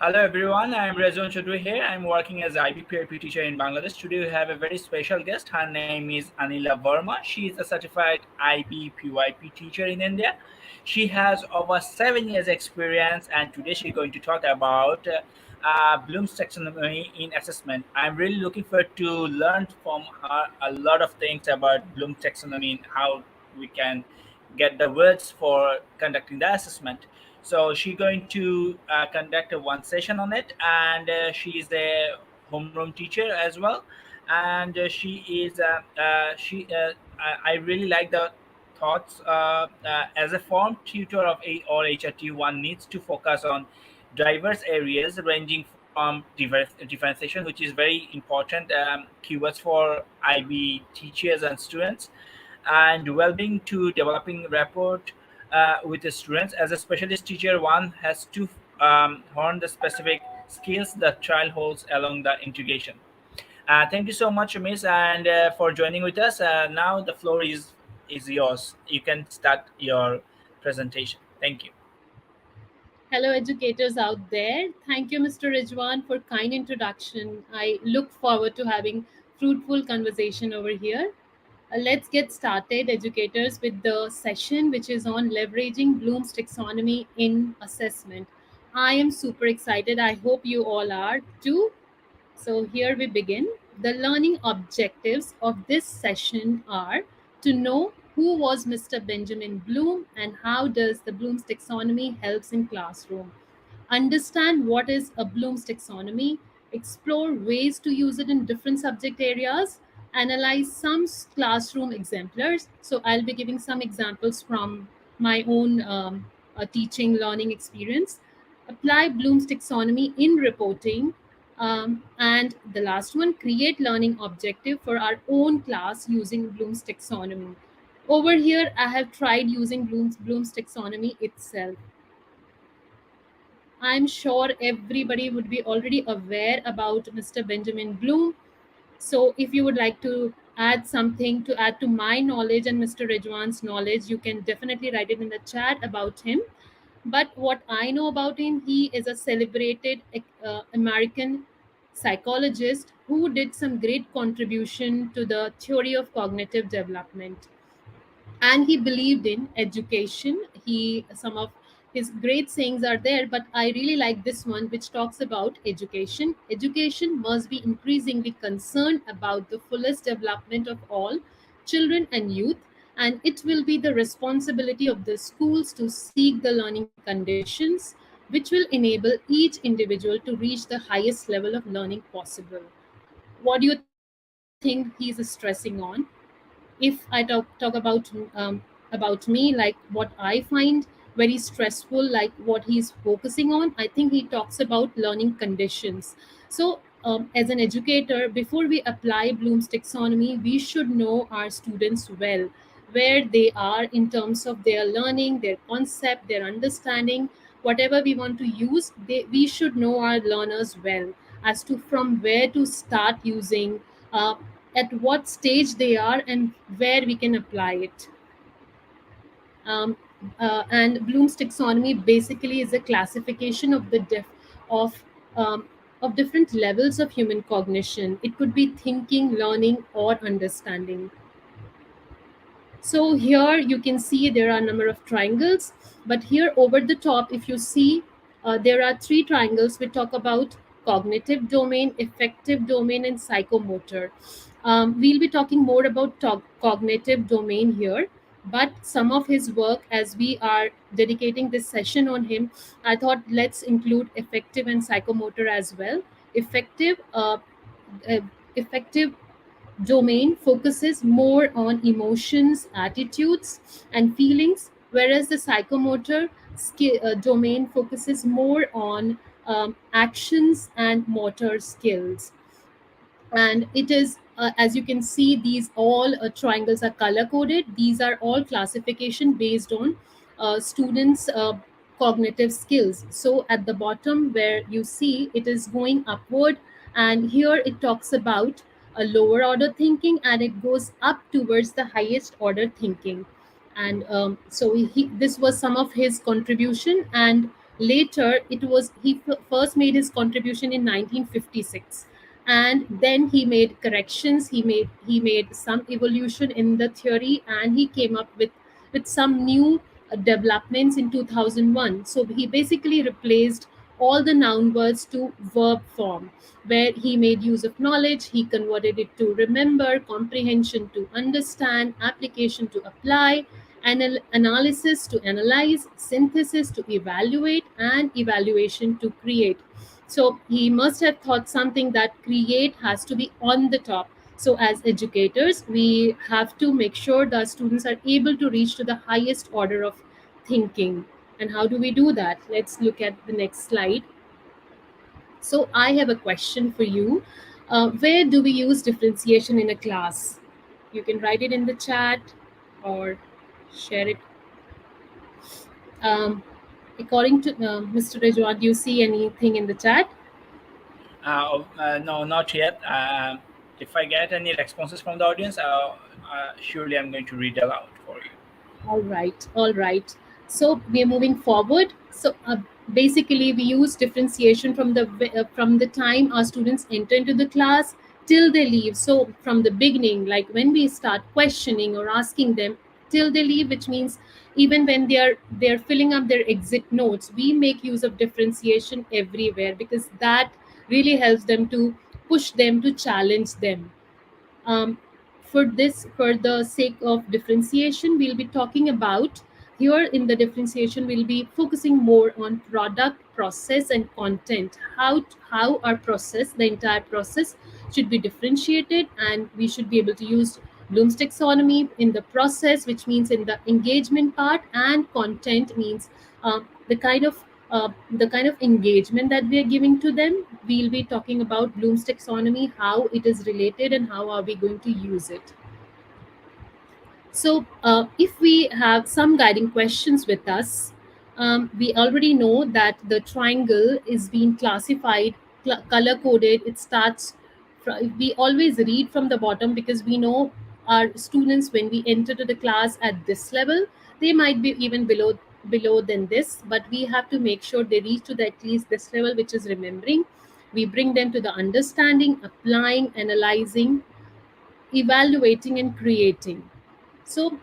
Hello everyone, I'm Rezwan Chaudhry here. I'm working as IB PRP teacher in Bangladesh. Today we have a very special guest. Her name is Anila Verma. She is a certified IB PYP teacher in India. She has over 7 years experience and today she's going to talk about Bloom's taxonomy in assessment. I'm really looking forward to learn from her a lot of things about Bloom's taxonomy and how we can get the words for conducting the assessment. So she's going to conduct a one session on it, and she is a homeroom teacher as well. And she is she. I really like the thoughts. As a form tutor of a or HRT, one needs to focus on diverse areas ranging from differentiation, which is very important keywords for IB teachers and students, and well-being to developing rapport with the students. As a specialist teacher, one has to hone the specific skills the child holds along the integration. Thank you so much, Miss, and for joining with us. Now the floor is yours. You can start your presentation. Thank you. Hello, educators out there. Thank you, Mr. Rijwan, for kind introduction. I look forward to having fruitful conversation over here. Let's get started, educators, with the session which is on leveraging Bloom's taxonomy in assessment. I am super excited. I hope you all are too. So here we begin. The learning objectives of this session are to know who was Mr. Benjamin Bloom and how does the Bloom's taxonomy helps in classroom. Understand what is a Bloom's taxonomy, explore ways to use it in different subject areas, analyze some classroom exemplars. So I'll be giving some examples from my own teaching learning experience. Apply Bloom's taxonomy in reporting, and the last one, create learning objective for our own class using Bloom's taxonomy. Over here, I have tried using Bloom's taxonomy itself. I'm sure everybody would be already aware about Mr. Benjamin Bloom. So if you would like to add something to add to my knowledge and Mr. Rejwan's knowledge, you can definitely write it in the chat about him. But what I know about him, he is a celebrated American psychologist who did some great contribution to the theory of cognitive development, and he believed in education. He some of his great sayings are there, but I really like this one which talks about education must be increasingly concerned about the fullest development of all children and youth, and it will be the responsibility of the schools to seek the learning conditions which will enable each individual to reach the highest level of learning possible. What do you think he's stressing on? If I talk about me, like what I find very stressful, like what he's focusing on, I think he talks about learning conditions. So as an educator, before we apply Bloom's taxonomy, we should know our students well, where they are in terms of their learning, their concept, their understanding. Whatever we want to use, we should know our learners well as to from where to start using, at what stage they are, and where we can apply it. Um, and Bloom's taxonomy basically is a classification of of um, of different levels of human cognition. It could be thinking, learning, or understanding. So here you can see there are a number of triangles, but here over the top, if you see, there are three triangles. We talk about cognitive domain, affective domain, and psychomotor. We'll be talking more about cognitive domain here, but some of his work, as we are dedicating this session on him, I thought let's include affective and psychomotor as well. Effective, uh, effective domain focuses more on emotions, attitudes, and feelings, whereas the psychomotor domain focuses more on actions and motor skills. And it is, as you can see, these all triangles are color coded. These are all classification based on students cognitive skills. So at the bottom where you see it is going upward, and here it talks about a lower order thinking, and it goes up towards the highest order thinking. And so this was some of his contribution. And Later, it was he first made his contribution in 1956, and then he made corrections. He made some evolution in the theory, and he came up with some new developments in 2001. So he basically replaced all the noun words to verb form, where he made use of knowledge, he converted it to remember, comprehension to understand, application to apply, analysis to analyze, synthesis to evaluate, and evaluation to create. So he must have thought something that create has to be on the top. So as educators, we have to make sure that students are able to reach to the highest order of thinking. And how do we do that? Let's look at the next slide. So I have a question for you. Where do we use differentiation in a class? You can write it in the chat or share it. Um, According to Mr. Rajwan, do you see anything in the chat? No, not yet. If I get any responses from the audience, surely I'm going to read aloud for you. All right, all right. So we are moving forward. So basically, we use differentiation from the time our students enter into the class till they leave. So from the beginning, like when we start questioning or asking them till they leave, which means even when they're filling up their exit notes, we make use of differentiation everywhere because that really helps them to push them to challenge them. um, for the sake of differentiation, we'll be talking about here in the differentiation, we'll be focusing more on product, process, and content. How our process, the entire process, should be differentiated, and we should be able to use Bloom's taxonomy in the process, which means in the engagement part, and content means the kind of engagement that we are giving to them. We'll be talking about Bloom's taxonomy, how it is related, and how are we going to use it. So, if we have some guiding questions with us, we already know that the triangle is being classified, color coded. It starts, we always read from the bottom because we know our students, when we enter to the class at this level, they might be even below than this, but we have to make sure they reach to the at least this level, which is remembering. We bring them to the understanding, applying, analyzing, evaluating, and creating. So,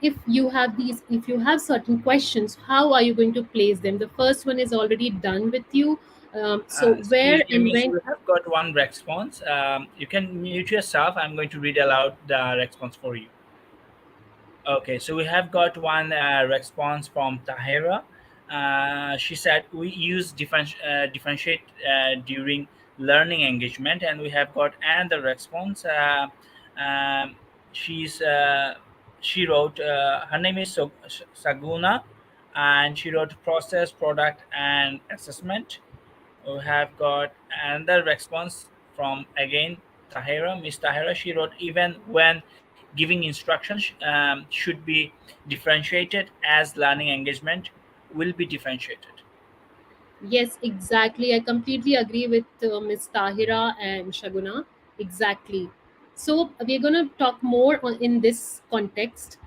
if you have certain questions, how are you going to place them? The first one is already done with you. So, where Excuse me, and Miss. when? We have got one response. You can mute yourself. I'm going to read aloud the response for you. Okay, so we have got one response from Tahira. She said we use differentiate during learning engagement, and we have got another response. Um, she's she wrote her name is Saguna, and she wrote process, product, and assessment. We have got another response from again Tahira, Miss Tahira. She wrote even when giving instructions should be differentiated as learning engagement will be differentiated. Yes, exactly. I completely agree with Ms. Tahira and Shaguna. Exactly. So we're going to talk more in this context.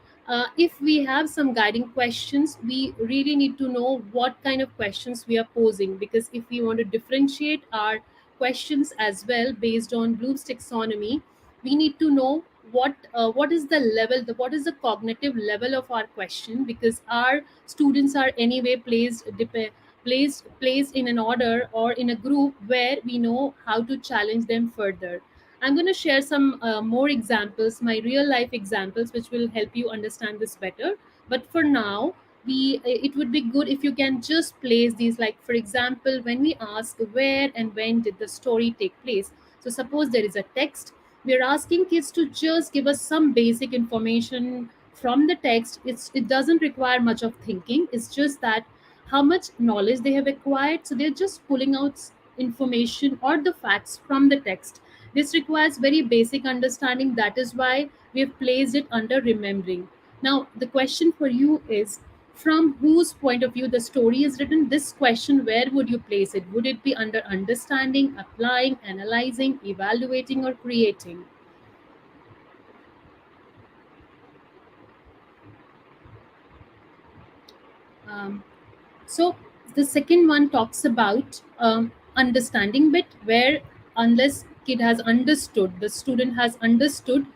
If we have some guiding questions, we really need to know what kind of questions we are posing, because if we want to differentiate our questions as well based on Bloom's taxonomy, we need to know what is the level, what is the cognitive level of our question, because our students are anyway placed in an order or in a group where we know how to challenge them further. I'm going to share some more examples, my real life examples, which will help you understand this better. But for now, it would be good if you can just place these, like for example, when we ask where and when did the story take place. So suppose there is a text, we're asking kids to just give us some basic information from the text. It doesn't require much of thinking. It's just that how much knowledge they have acquired. So they're just pulling out information or the facts from the text. This requires very basic understanding. That is why we have placed it under remembering. Now, the question for you is, from whose point of view the story is written? This question, where would you place it? Would it be under understanding, applying, analyzing, evaluating, or creating? Um, so The second one talks about understanding bit, where unless kid has understood, the student has understood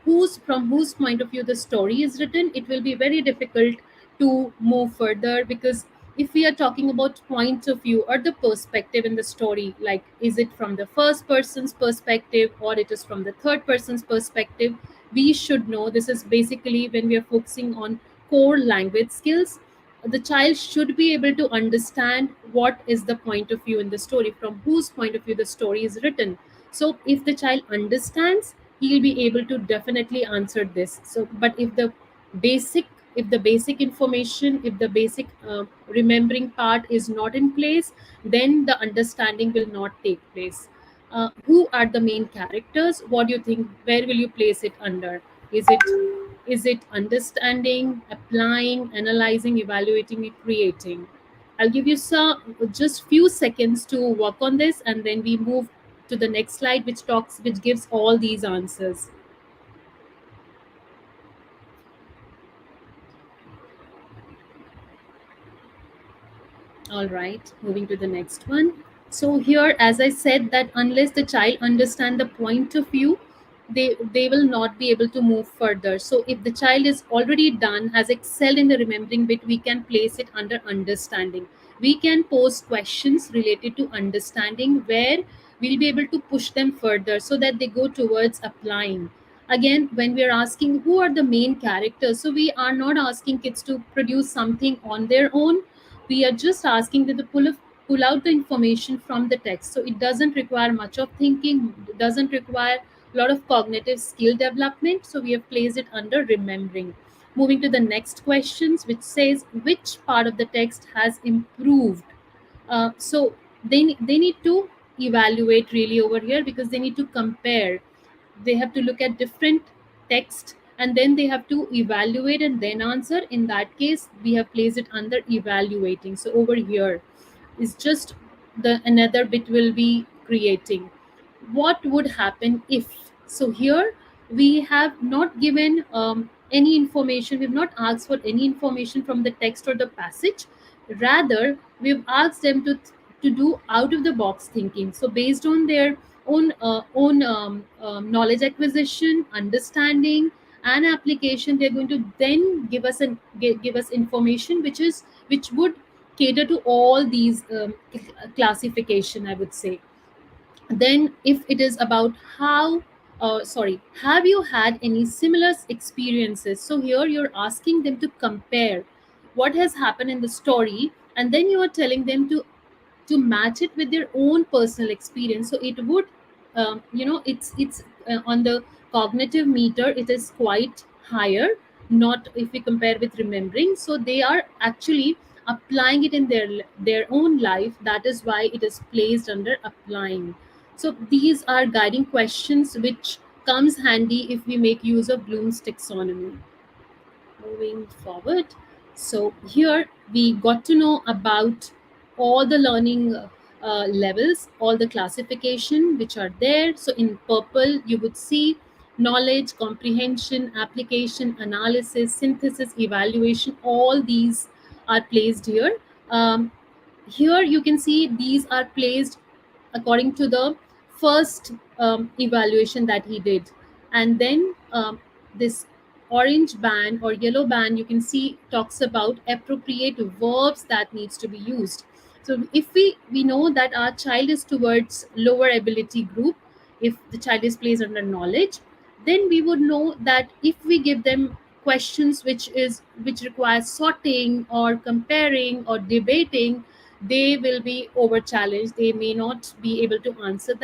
whose from whose point of view the story is written, it will be very difficult to move further. Because if we are talking about point of view or the perspective in the story, like is it from the first person's perspective or it is from the third person's perspective, we should know. This is basically when we are focusing on core language skills. The child should be able to understand what is the point of view in the story, from whose point of view the story is written. So if the child understands, he'll be able to definitely answer this. So but basic if the basic information, if the basic remembering part is not in place, then the understanding will not take place. Who are the main characters? What do you think? Where will you place it under? Is it understanding, applying, analyzing, evaluating, and creating? I'll give you just few seconds to work on this, and then we move to the next slide, which gives all these answers. All right, moving to the next one. So here, as I said, that unless the child understand the point of view, they will not be able to move further. So if the child is already done, has excelled in the remembering bit, we can place it under understanding. We can pose questions related to understanding, where we'll be able to push them further so that they go towards applying. Again, when we are asking who are the main characters, so we are not asking kids to produce something on their own. We are just asking them to pull out the information from the text. So it doesn't require much of thinking, it doesn't require a lot of cognitive skill development. So we have placed it under remembering. Moving to the next questions, which says which part of the text has improved. So they need to evaluate really over here, because they need to compare. They have to look at different text, and then they have to evaluate and then answer. In that case, we have placed it under evaluating. So over here is just the another bit will be creating. What would happen if? So here we have not given any information, we've not asked for any information from the text or the passage. Rather, we've asked them to do out of the box thinking. So based on their own knowledge acquisition, understanding, and application, they're going to then give us information which would cater to all these classification, I would say. Then if it is about how, sorry, have you had any similar experiences? So here you're asking them to compare what has happened in the story, and then you are telling them to match it with their own personal experience. So it would it's on the cognitive meter, it is quite higher, not if we compare with remembering. So they are actually applying it in their own life. That is why it is placed under applying. So these are guiding questions which comes handy if we make use of Bloom's taxonomy. Moving forward, so here we got to know about all the learning levels, all the classification which are there. So in purple you would see knowledge, comprehension, application, analysis, synthesis, evaluation. All these are placed here. Here you can see these are placed according to the first evaluation that he did. And then this orange band or yellow band, you can see, talks about appropriate verbs that needs to be used. So if we know that our child is towards lower ability group, if the child is placed under knowledge, then we would know that if we give them questions which require sorting or comparing or debating, they will be over challenged. They may not be able to answer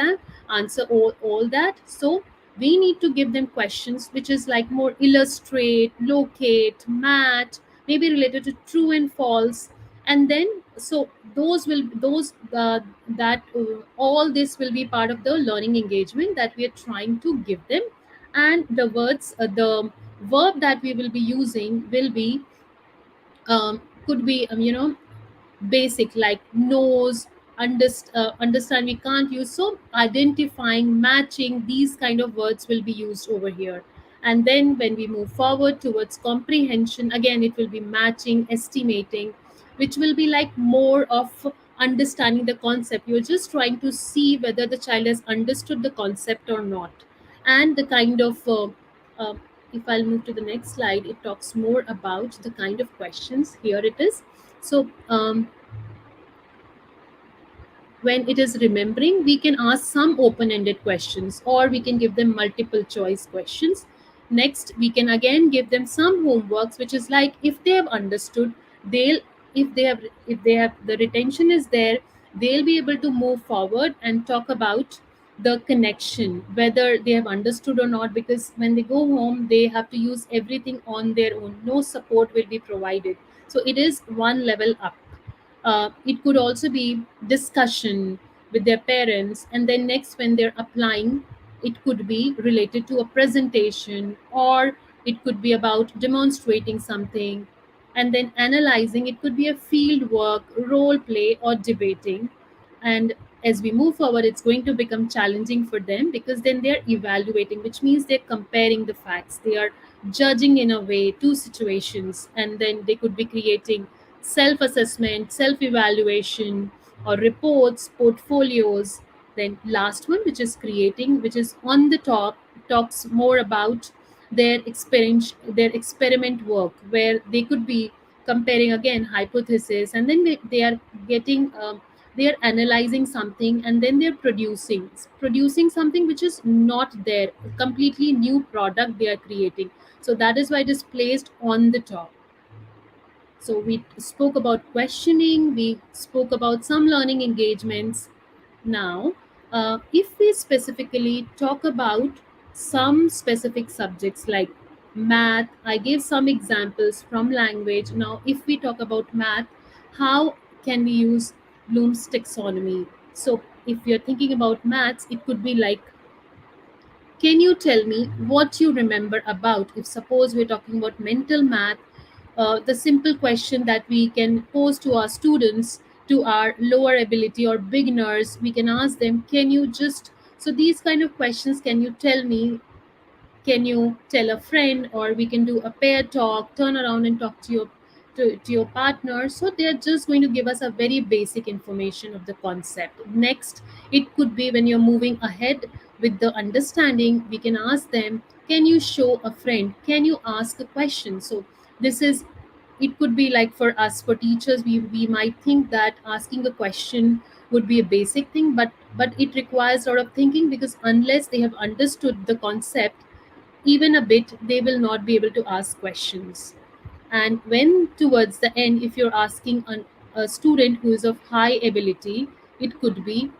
all that. So we need to give them questions which is like more illustrate, locate, match, maybe related to true and false. And then so those will those that all this will be part of the learning engagement that we are trying to give them. And the verb that we will be using will be could be basic, like knows, understand we can't use. So identifying, matching, these kind of words will be used over here. And then when we move forward towards comprehension, again it will be matching, estimating, which will be like more of understanding the concept. You're just trying to see whether the child has understood the concept or not. And the kind of uh, if I'll move to the next slide, it talks more about the kind of questions. Here it is. So when it is remembering, we can ask some open ended questions, or we can give them multiple choice questions. Next, we can again give them some homeworks, which is like if they have understood, they'll if they have the retention is there, they'll be able to move forward and talk about the connection, whether they have understood or not, because when they go home they have to use everything on their own, no support will be provided. So it is one level up. It could also be discussion with their parents, and then next, when they're applying, it could be related to a presentation, or it could be about demonstrating something, and then analyzing. It could be a field work, role play, or debating. And as we move forward, it's going to become challenging for them, because then they're evaluating, which means they're comparing the facts, they are judging in a way two situations, and then they could be creating self assessment, self evaluation, or reports, portfolios. Then, last one, which is creating, which is on the top, talks more about their experiment work, where they could be comparing again hypothesis, and then they are getting they are analyzing something, and then they're producing something which is not there, completely new product they are creating. So that is why it is placed on the top. So we spoke about questioning, we spoke about some learning engagements. Now, if we specifically talk about some specific subjects like math, I gave some examples from language. Now, if we talk about math, how can we use Bloom's taxonomy? So, if you're thinking about maths, it could be like, can you tell me what you remember about, if suppose we're talking about mental math, the simple question that we can pose to our students, to our lower ability or beginners, we can ask them, can you just, so these kind of questions, can you tell me, can you tell a friend, or we can do a pair talk, turn around and talk to your partner. So they're just going to give us a very basic information of the concept. Next, it could be when you're moving ahead with the understanding, we can ask them, can you show a friend, can you ask a question. So this is, it could be like for us, for teachers, we might think that asking a question would be a basic thing, but it requires a lot of thinking, because unless they have understood the concept even a bit, they will not be able to ask questions. And when towards the end, if you're asking a student who is of high ability, it could be,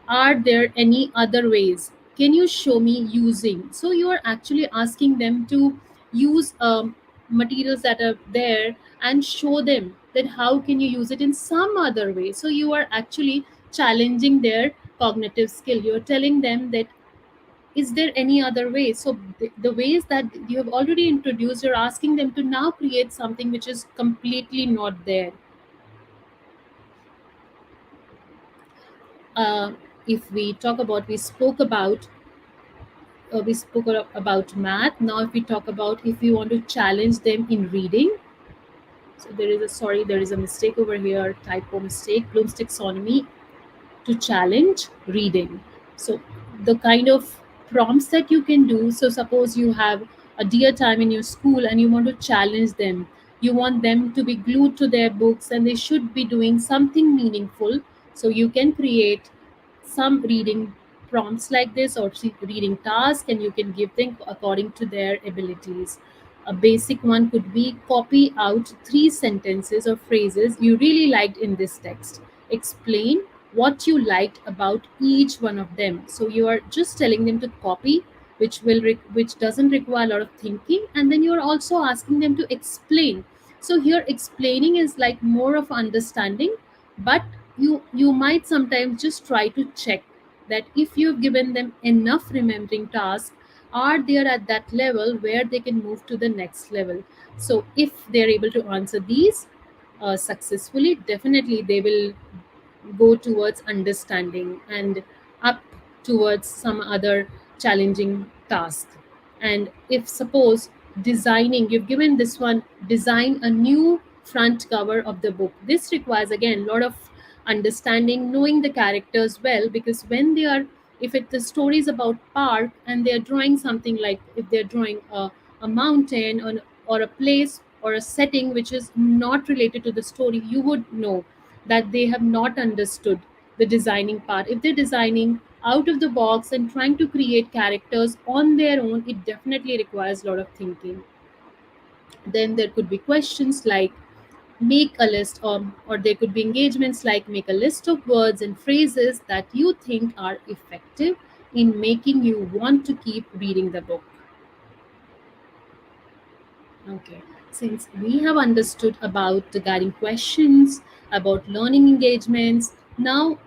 are there any other ways? Can you show me using? So you are actually asking them to use materials that are there, and show them that how can you use it in some other way. So you are actually challenging their cognitive skill. You're telling them that, is there any other way? So the ways that you have already introduced, you're asking them to now create something which is completely not there. uh, if we talk about, we spoke about math. Now if we talk about, if we want to challenge them in reading, so there is a mistake over here, typo mistake. Bloom's taxonomy to challenge reading. So the kind of prompts that you can do, so suppose you have a dear time in your school and you want to challenge them, you want them to be glued to their books and they should be doing something meaningful. So you can create some reading prompts like this, or reading tasks, and you can give them according to their abilities. A basic one could be, copy out 3 sentences or phrases you really liked in this text. Explain what you liked about each one of them. So you are just telling them to copy, which doesn't require a lot of thinking, and then you are also asking them to explain. So here explaining is like more of understanding, but you might sometimes just try to check that if you've given them enough remembering tasks, are they at that level where they can move to the next level. So if they're able to answer these successfully, definitely they will go towards understanding and up towards some other challenging task. And if suppose designing, you've given this one, design a new front cover of the book, this requires again a lot of understanding, knowing the characters well, because when they are, if it the story is about park and they're drawing something, like if they're drawing a mountain or a place or a setting which is not related to the story, you would know that they have not understood the designing part. If they're designing out of the box and trying to create characters on their own, it definitely requires a lot of thinking. Then there could be questions like make a list, or there could be engagements like make a list of words and phrases that you think are effective in making you want to keep reading the book. Okay. Since we have understood about the guiding questions, about learning engagements, now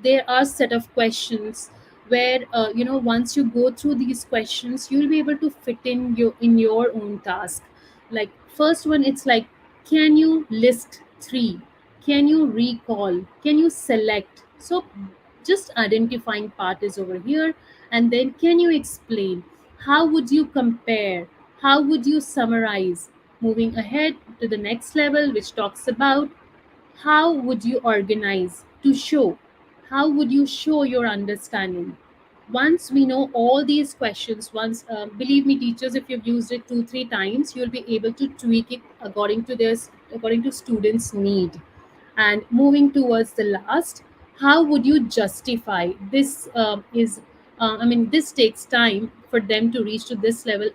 there are set of questions where once you go through these questions, you'll be able to fit in your own task. Like first one, it's like, can you list three? Can you recall? Can you select? So just identifying part is over here, and then can you explain? How would you compare? How would you summarize? Moving ahead to the next level, which talks about how would you organize to show? How would you show your understanding? Once we know all these questions, once believe me, teachers, if you've used it 2 3 times, you'll be able to tweak it according to students' need. And moving towards the last, how would you justify this? This takes time for them to reach to this level.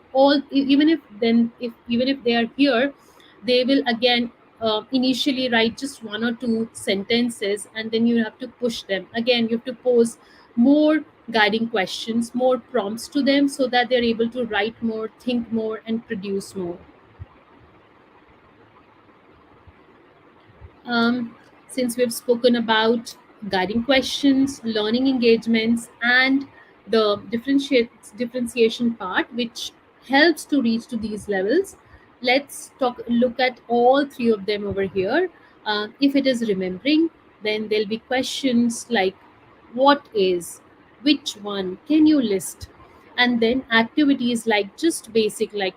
Even if they are here, they will again initially write just 1 or 2 sentences, and then you have to push them again. You have to pose more guiding questions, more prompts to them, so that they're able to write more, think more, and produce more. Um, since we've spoken about guiding questions, learning engagements, and the differentiation part, which helps to reach to these levels, let's look at all three of them over here. If it is remembering, then there'll be questions like what is, which one, can you list, and then activities like just basic like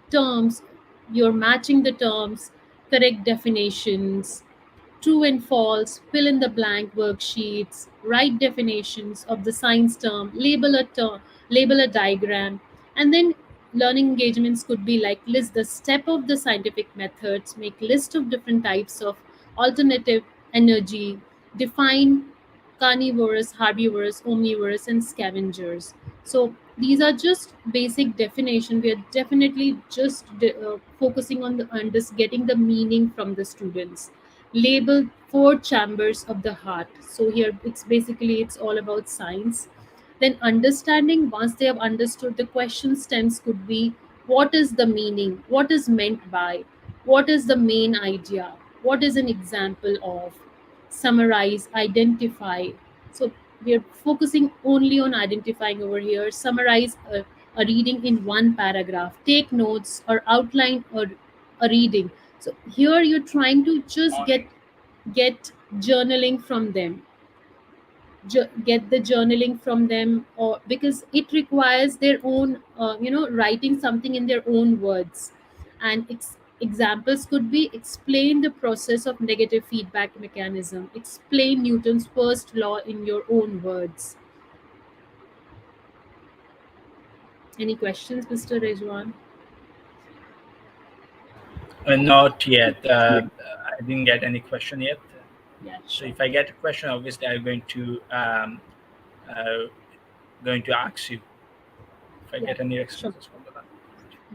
terms, you're matching the terms, correct definitions, true and false, fill in the blank worksheets, write definitions of the science term, label a diagram, and then learning engagements could be like list the step of the scientific methods, make list of different types of alternative energy, define carnivorous, herbivorous, omnivorous, and scavengers. So these are just basic definition. We are definitely just focusing on getting the meaning from the students. Label 4 chambers of the heart. So here it's all about science. Then understanding, once they have understood the question stems could be what is the meaning, what is meant by, what is the main idea, what is an example of, summarize, identify. So we are focusing only on identifying over here. Summarize a reading in 1 paragraph, take notes or outline a reading. So here you're trying to just get journaling from them, get the journaling from them, or because it requires their own writing something in their own words. And examples could be explain the process of negative feedback mechanism, explain Newton's first law in your own words. Any questions, Mr. Rejwan? Not yet. I didn't get any question yet. Yeah, So sure. if I get a question, obviously I'm going to ask you if I Yeah, get any sure. responses from that.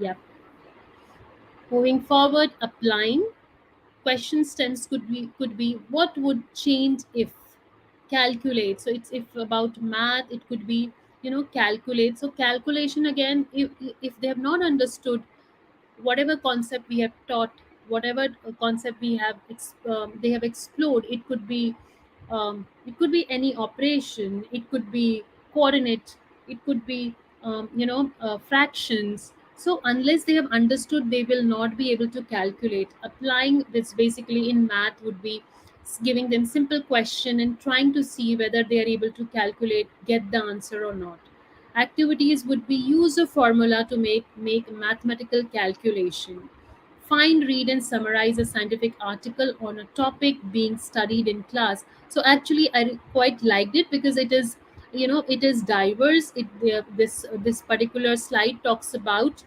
Yeah. Moving forward, applying question stems could be what would change if, calculate. So it's if about math, it could be calculate. So calculation again, if they have not understood whatever concept we have taught, whatever concept they have explored, it could be any operation, it could be coordinate, it could be fractions. So unless they have understood, they will not be able to calculate. Applying this basically in math would be giving them simple question and trying to see whether they are able to calculate, get the answer or not. Activities would be use a formula to make mathematical calculation. Find, read, and summarize a scientific article on a topic being studied in class. So actually, I quite liked it because it is, it is diverse. This particular slide talks about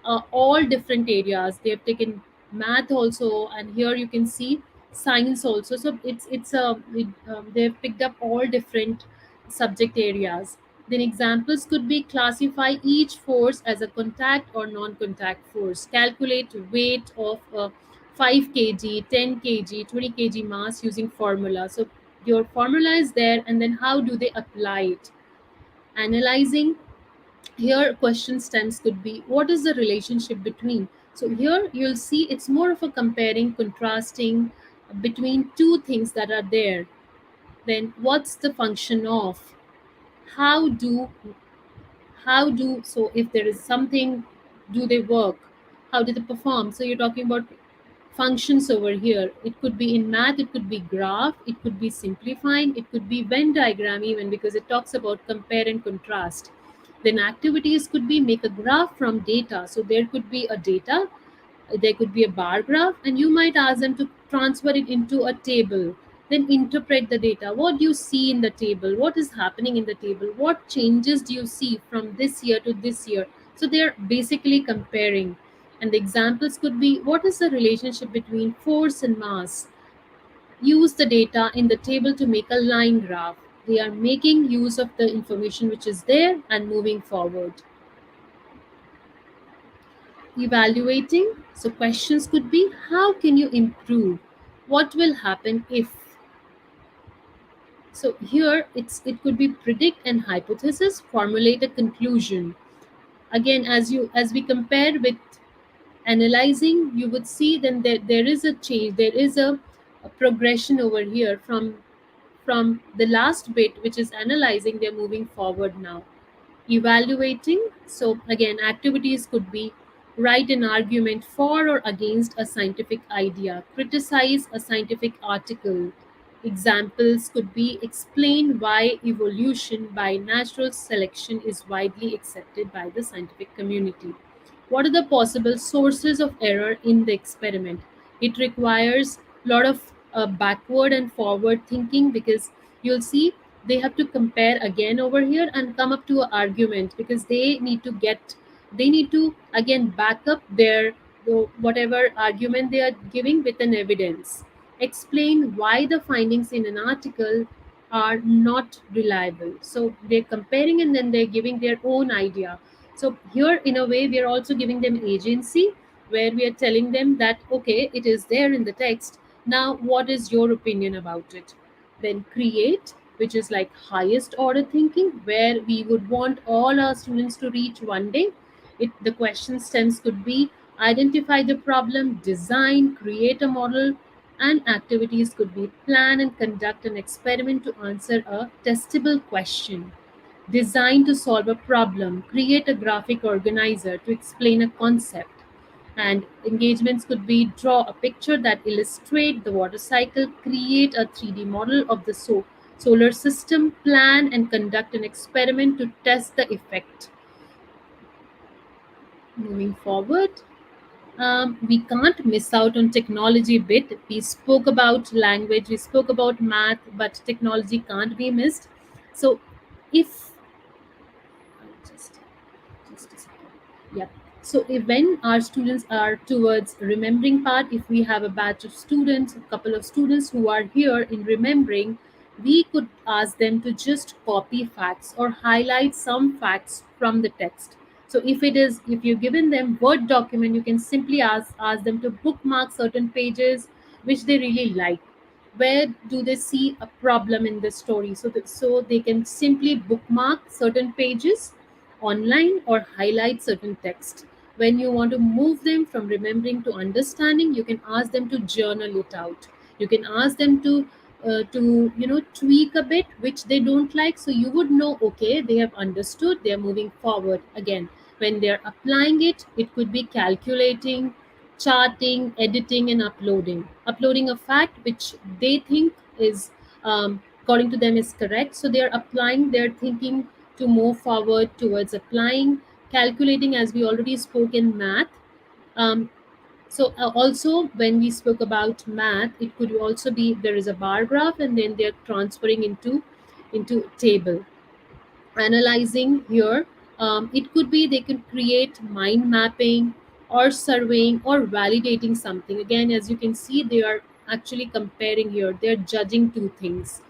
all different areas. They have taken math also, and here you can see science also. So they have picked up all different subject areas. Then examples could be classify each force as a contact or non-contact force. Calculate weight of 5 kg, 10 kg, 20 kg mass using formula. So your formula is there, and then how do they apply it? Analyzing, here question stems could be what is the relationship between. So here you'll see it's more of a comparing, contrasting between two things that are there. Then what's the function of, how do so if there is something, do they work, how do they perform? So you're talking about functions over here. It could be in math, it could be graph, it could be simplifying, it could be venn diagram even, because it talks about compare and contrast. Then activities could be make a graph from data. So there could be a data, there could be a bar graph, and you might ask them to transfer it into a table. Then interpret the data. What do you see in the table? What is happening in the table? What changes do you see from this year to this year? So they're basically comparing. And the examples could be what is the relationship between force and mass? Use the data in the table to make a line graph. They are making use of the information which is there and moving forward. Evaluating, so questions could be how can you improve, what will happen if. So here it could be predict and hypothesis, formulate a conclusion. Again, as we compare with analyzing, you would see then there is a change, there is a progression over here from the last bit, which is analyzing. They're moving forward now. Evaluating, so again activities could be write an argument for or against a scientific idea, criticize a scientific article. Examples could be explain why evolution by natural selection is widely accepted by the scientific community. What are the possible sources of error in the experiment? It requires a lot of backward and forward thinking, because you'll see they have to compare again over here and come up to an argument, because they need to again back up their whatever argument they are giving with an evidence. Explain why the findings in an article are not reliable. So they're comparing and then they're giving their own idea. So here, in a way, we are also giving them agency, where we are telling them that, okay, it is there in the text. Now, what is your opinion about it? Then create, which is like highest order thinking, where we would want all our students to reach one day. The question stems could be identify the problem, design, create a model, and activities could be plan and conduct an experiment to answer a testable question. Designed to solve a problem, create a graphic organizer to explain a concept. And engagements could be draw a picture that illustrate the water cycle, create a 3D model of the solar system, plan and conduct an experiment to test the effect. Moving forward, we can't miss out on technology bit. We spoke about language, we spoke about math, but technology can't be missed. So if just just a second. Yeah. So when our students are towards remembering part, if we have a batch of students, a couple of students who are here in remembering, we could ask them to just copy facts or highlight some facts from the text. So if you've given them Word document, you can simply ask them to bookmark certain pages which they really like. Where do they see a problem in the story? So they can simply bookmark certain pages online or highlight certain text. When you want to move them from remembering to understanding, you can ask them to journal it out. You can ask them to tweak a bit which they don't like, so you would know, okay, they have understood, they are moving forward. Again, when they're applying it, it could be calculating, charting, editing, and uploading a fact which they think is according to them is correct, so they are applying their thinking to move forward towards applying, calculating, as we already spoke in math. Um, also, when we spoke about math, it could also be there is a bar graph and then they're transferring into table. Analyzing here, it could be they could create mind mapping or surveying or validating something. Again, as you can see, they are actually comparing here, they're judging two things.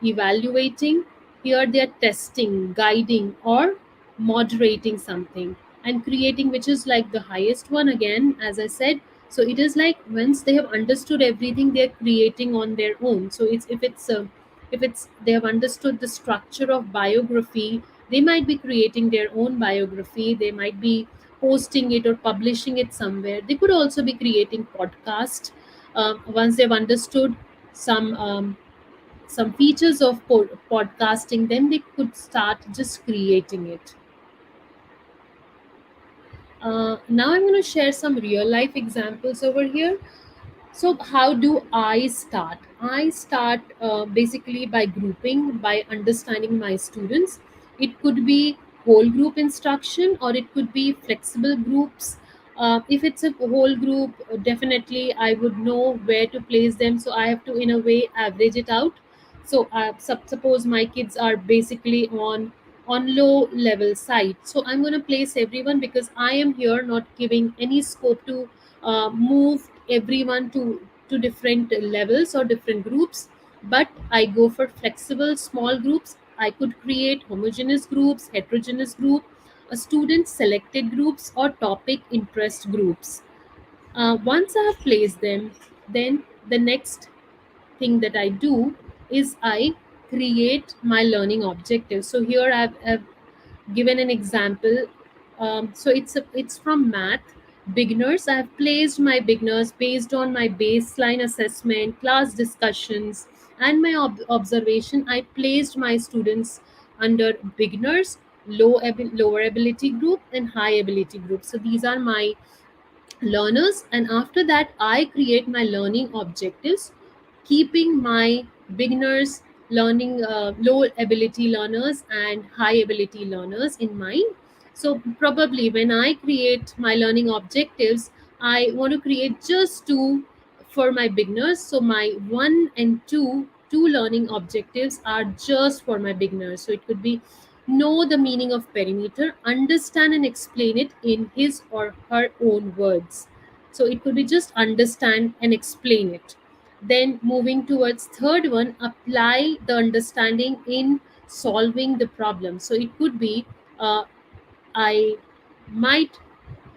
Evaluating, here they're testing, guiding, or moderating something. And creating, which is like the highest one, again, as I said. So it is like once they have understood everything, they're creating on their own. So it's if it's they have understood the structure of biography, they might be creating their own biography, they might be posting it or publishing it somewhere. They could also be creating podcast. Once they've understood some some features of podcasting, then they could start just creating it. Now I'm going to share some real life examples over here. So, how do I start? I start basically by grouping, by understanding my students. It could be whole group instruction or it could be flexible groups. If it's a whole group, definitely I would know where to place them. So, I have to, in a way, average it out. So, suppose my kids are basically on low level side, so I'm going to place everyone because I am here not giving any scope to move everyone to different levels or different groups. But I go for flexible small groups. I could create homogeneous groups, heterogeneous group, a student selected groups, or topic interest groups. Once I have placed them, then the next thing that I do is I create my learning objectives. So here I've given an example. So it's from math. Beginners, I have placed my beginners based on my baseline assessment, class discussions, and my observation. I placed my students under beginners, lower ability group, and high ability group. So these are my learners, and after that I create my learning objectives, keeping my beginners learning, low ability learners and high ability learners in mind. So probably when I create my learning objectives, I want to create just two for my beginners. So my one and two learning objectives are just for my beginners. So it could be know the meaning of perimeter, understand and explain it in his or her own words. So it could be just understand and explain it. Then moving towards third one, apply the understanding in solving the problem. So it could be uh, I might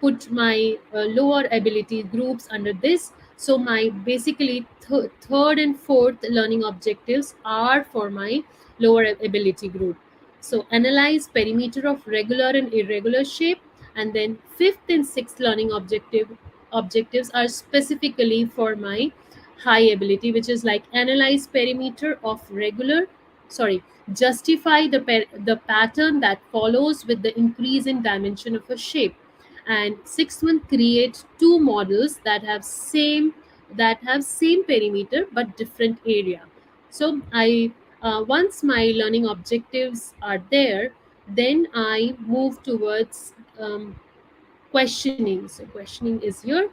put my lower ability groups under this. So my basically third and fourth learning objectives are for my lower ability group. So analyze perimeter of regular and irregular shape, and then fifth and sixth learning objectives are specifically for my high ability, which is like analyze perimeter of regular, sorry, justify the pattern that follows with the increase in dimension of a shape. And sixth one, create two models that have same perimeter but different area. So I once my learning objectives are there, then I move towards questioning. So questioning is here.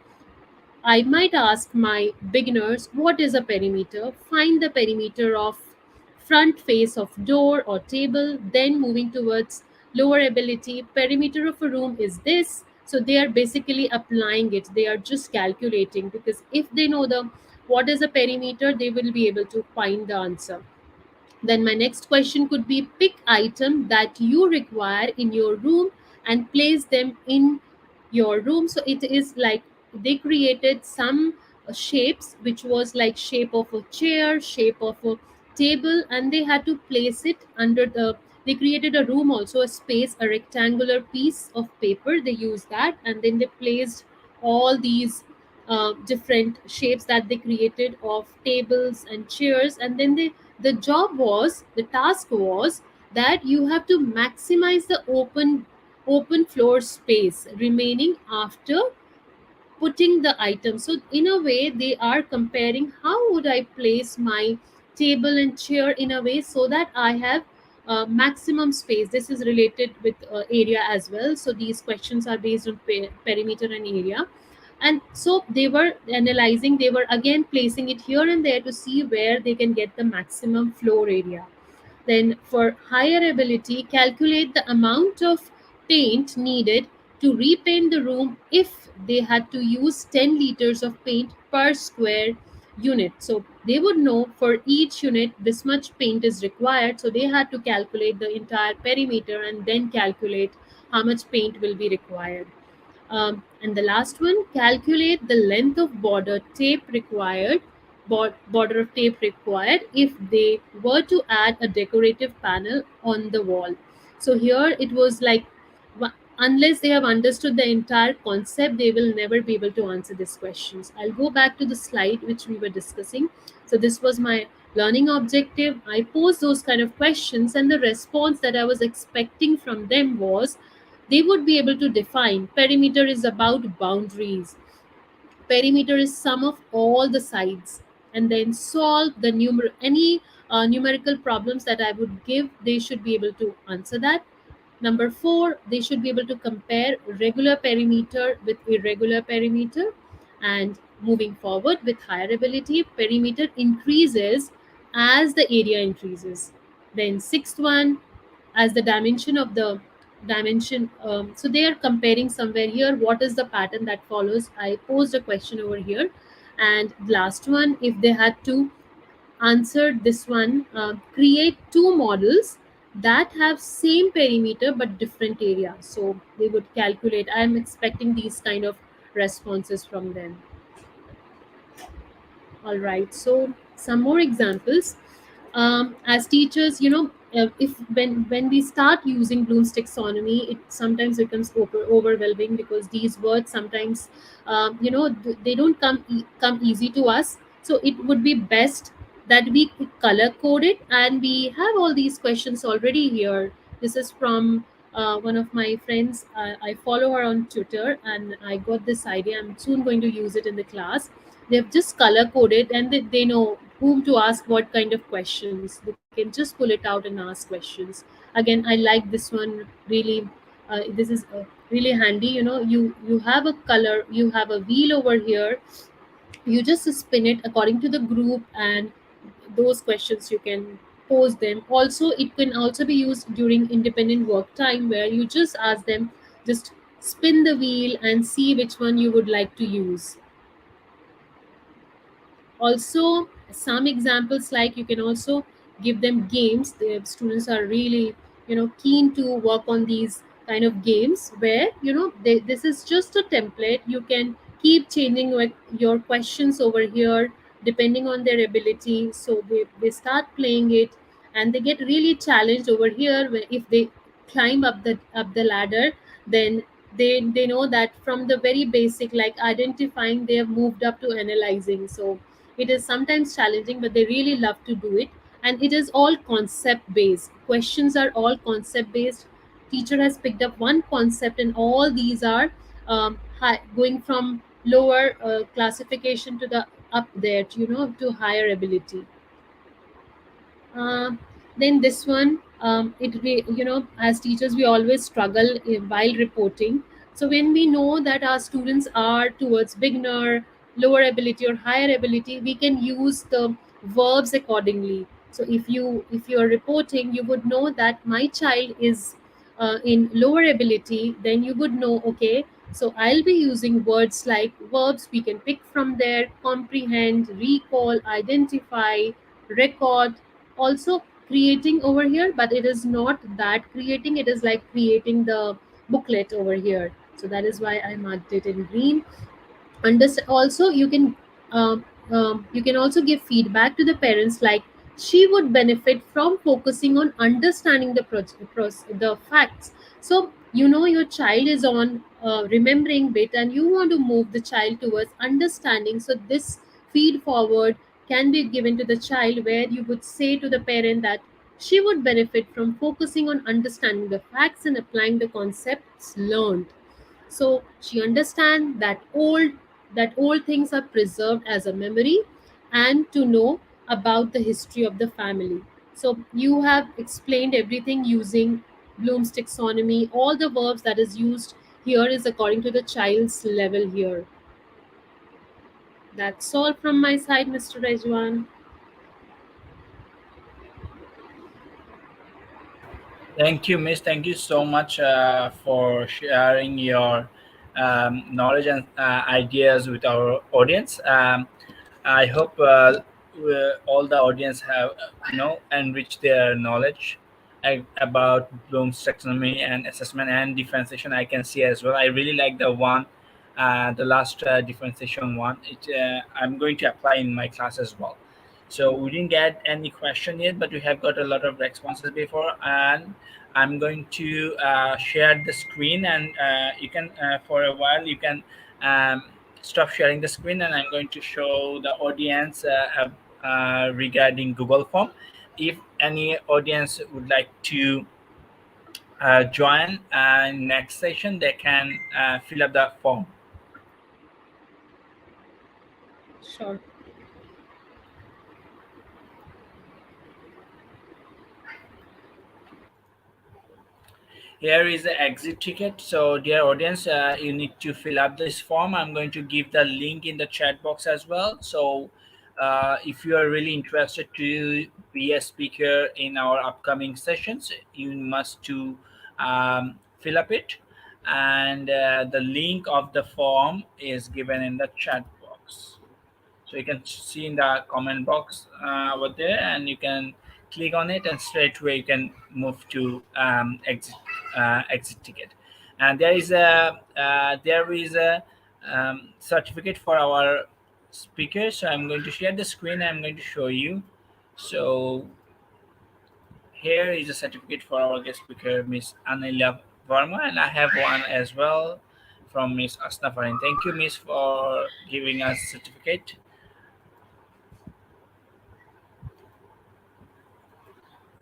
I might ask my beginners what is a perimeter, find the perimeter of front face of door or table, then moving towards lower ability, perimeter of a room is this. So they are basically applying it. They are just calculating, because if they know the what is a perimeter, they will be able to find the answer. Then my next question could be pick item that you require in your room and place them in your room. So it is like they created some shapes which was like shape of a chair, shape of a table, and they had to place it under the, they created a room also, a space, a rectangular piece of paper, they used that, and then they placed all these different shapes that they created of tables and chairs. And then they, the job was, the task was that you have to maximize the open floor space remaining after putting the item. So in a way they are comparing how would I place my table and chair in a way so that I have maximum space. This is related with area as well. So these questions are based on perimeter and area. And so they were analyzing, they were again placing it here and there to see where they can get the maximum floor area. Then, for higher ability, calculate the amount of paint needed to repaint the room if they had to use 10 liters of paint per square unit. So, they would know for each unit this much paint is required. So, they had to calculate the entire perimeter and then calculate how much paint will be required. And the last one, calculate the length of border of tape required if they were to add a decorative panel on the wall. So here it was like, unless they have understood the entire concept, they will never be able to answer these questions. I'll go back to the slide which we were discussing. So this was my learning objective. I posed those kind of questions, and the response that I was expecting from them was they would be able to define perimeter is about boundaries, perimeter is sum of all the sides, and then solve the any numerical problems that I would give. They should be able to answer that. Number four, they should be able to compare regular perimeter with irregular perimeter. And moving forward with higher ability, perimeter increases as the area increases. Then sixth one, as the dimension of the dimension. So they are comparing somewhere here. What is the pattern that follows? I posed a question over here. And last one, if they had to answered this one, create two models that have same perimeter but different area. So they would calculate. I am expecting these kind of responses from them. All right, so some more examples. As teachers, if when we start using Bloom's taxonomy, it sometimes becomes overwhelming, because these words sometimes, they don't come easy to us. So it would be best that we color code it, and we have all these questions already here. This is from one of my friends. I follow her on Twitter, and I got this idea. I'm soon going to use it in the class. They've just color coded, and they know whom to ask what kind of questions. They can just pull it out and ask questions. Again, I like this one really. This is really handy. You have a color, you have a wheel over here. You just spin it according to the group, and those questions you can pose them. Also, it can also be used during independent work time, where you just ask them, just spin the wheel and see which one you would like to use. Also, some examples, like you can also give them games. The students are really keen to work on these kind of games, where this is just a template. You can keep changing your questions over here depending on their ability. So they start playing it, and they get really challenged over here, where if they climb up the ladder, then they know that from the very basic, like identifying, they have moved up to analyzing. So it is sometimes challenging, but they really love to do it. And it is all concept based. Questions are all concept based. Teacher has picked up one concept, and all these are going from lower classification to the up there, to higher ability. uh, then this one, as teachers, we always struggle while reporting. So when we know that our students are towards beginner, lower ability, or higher ability, we can use the verbs accordingly. So if you are reporting, you would know that my child is in lower ability. Then you would know, okay, so I'll be using words like verbs. We can pick from there: comprehend, recall, identify, record. Also creating over here, but it is not that creating, it is like creating the booklet over here. So that is why I marked it in green. Understand. Also, you can also give feedback to the parents, like, she would benefit from focusing on understanding the facts. So your child is on remembering bit, and you want to move the child towards understanding. So this feed forward can be given to the child, where you would say to the parent that she would benefit from focusing on understanding the facts and applying the concepts learned. So she understands that old things are preserved as a memory, and to know about the history of the family. So you have explained everything using Bloom's taxonomy. All the verbs that is used here is according to the child's level here. That's all from my side, Mr. Rejwan. Thank you, Miss. Thank you so much for sharing your knowledge and ideas with our audience. I hope all the audience have enriched their knowledge about Bloom's taxonomy and assessment and differentiation. I can see as well. I really like the last differentiation one. I'm going to apply in my class as well. So we didn't get any question yet, but we have got a lot of responses before, and I'm going to share the screen, and you can for a while you can um, stop sharing the screen, and I'm going to show the audience regarding Google Form. If any audience would like to join next session, they can fill up the form. Sure. Here is the exit ticket. So, dear audience, you need to fill up this form. I'm going to give the link in the chat box as well. So, if you are really interested to be a speaker in our upcoming sessions, you must to fill up it, and the link of the form is given in the chat box. So you can see in the comment box over there, and you can click on it, and straight away you can move to exit ticket. And there is a certificate for our speaker. So I'm going to share the screen. I'm going to show you. So here is a certificate for our guest speaker, Miss Anila Verma, and I have one as well from Miss Asna Farin. Thank you, Miss, for giving us certificate.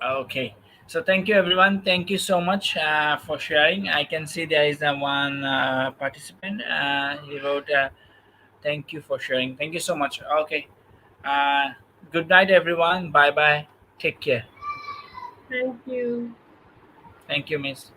Okay. So thank you, everyone. Thank you so much for sharing. I can see there is one participant. He wrote, "Thank you for sharing." Thank you so much. Okay. Uh, Good night, everyone. Bye bye. Take care. Thank you. Thank you, Miss.